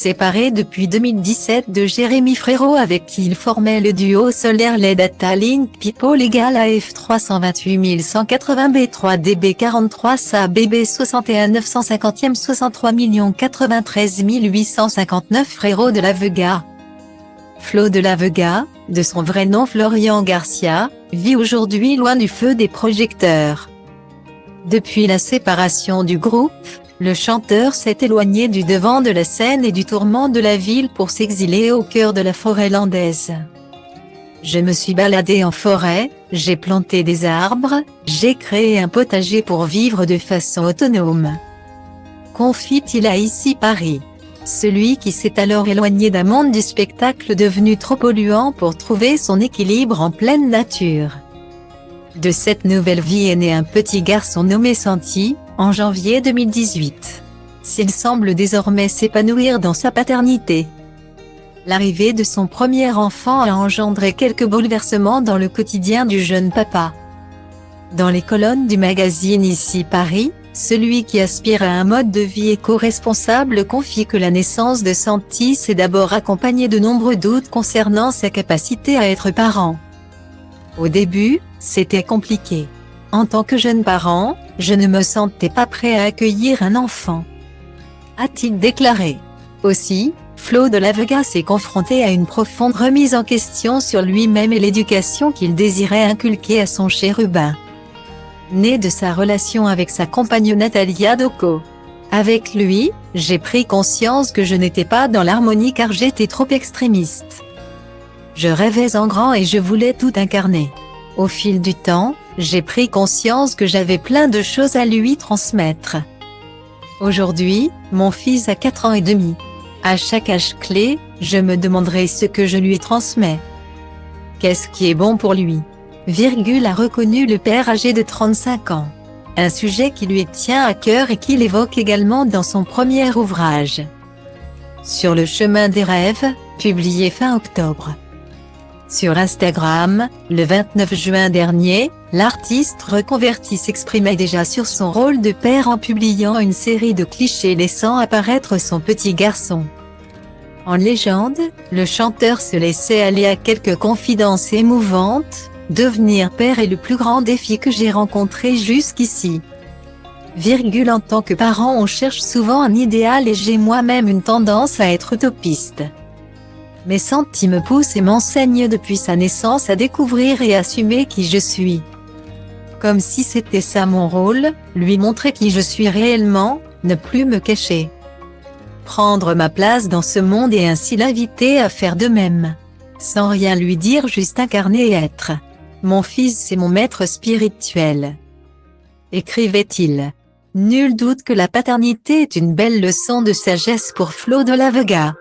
Séparé depuis 2017 de Jérémy Frérot avec qui il formait le duo solaire Les Data Link People = AF 328180 B3 DB 43 SA BB 61 950 63 93 859 Frérot de la Vega. Flo de la Vega, de son vrai nom Florian Garcia, vit aujourd'hui loin du feu des projecteurs. Depuis la séparation du groupe, le chanteur s'est éloigné du devant de la scène et du tourment de la ville pour s'exiler au cœur de la forêt landaise. Je me suis baladé en forêt, j'ai planté des arbres, j'ai créé un potager pour vivre de façon autonome. Confie-t-il à Ici Paris. Celui qui s'est alors éloigné d'un monde du spectacle devenu trop polluant pour trouver son équilibre en pleine nature. De cette nouvelle vie est né un petit garçon nommé Santi, en janvier 2018. S'il semble désormais s'épanouir dans sa paternité. L'arrivée de son premier enfant a engendré quelques bouleversements dans le quotidien du jeune papa. Dans les colonnes du magazine Ici Paris, celui qui aspire à un mode de vie éco-responsable confie que la naissance de Santi s'est d'abord accompagnée de nombreux doutes concernant sa capacité à être parent. Au début, c'était compliqué. En tant que jeune parent, je ne me sentais pas prêt à accueillir un enfant, a-t-il déclaré. Aussi, Flo de la Vega s'est confronté à une profonde remise en question sur lui-même et l'éducation qu'il désirait inculquer à son chérubin. Né de sa relation avec sa compagne Natalia Doko. Avec lui, j'ai pris conscience que je n'étais pas dans l'harmonie car j'étais trop extrémiste. Je rêvais en grand et je voulais tout incarner. Au fil du temps, j'ai pris conscience que j'avais plein de choses à lui transmettre. Aujourd'hui, mon fils a 4 ans et demi. À chaque âge clé, je me demanderai ce que je lui transmets. Qu'est-ce qui est bon pour lui ? A reconnu le père âgé de 35 ans. Un sujet qui lui tient à cœur et qu'il évoque également dans son premier ouvrage. Sur le chemin des rêves, publié fin octobre. Sur Instagram, le 29 juin dernier, l'artiste reconverti s'exprimait déjà sur son rôle de père en publiant une série de clichés laissant apparaître son petit garçon. En légende, le chanteur se laissait aller à quelques confidences émouvantes. Devenir père est le plus grand défi que j'ai rencontré jusqu'ici. En tant que parent, on cherche souvent un idéal et j'ai moi-même une tendance à être utopiste. Mais Santi me pousse et m'enseigne depuis sa naissance à découvrir et assumer qui je suis. Comme si c'était ça mon rôle, lui montrer qui je suis réellement, ne plus me cacher. Prendre ma place dans ce monde et ainsi l'inviter à faire de même. Sans rien lui dire, juste incarner et être. Mon fils c'est mon maître spirituel. Écrivait-il. Nul doute que la paternité est une belle leçon de sagesse pour Flo de la Vega.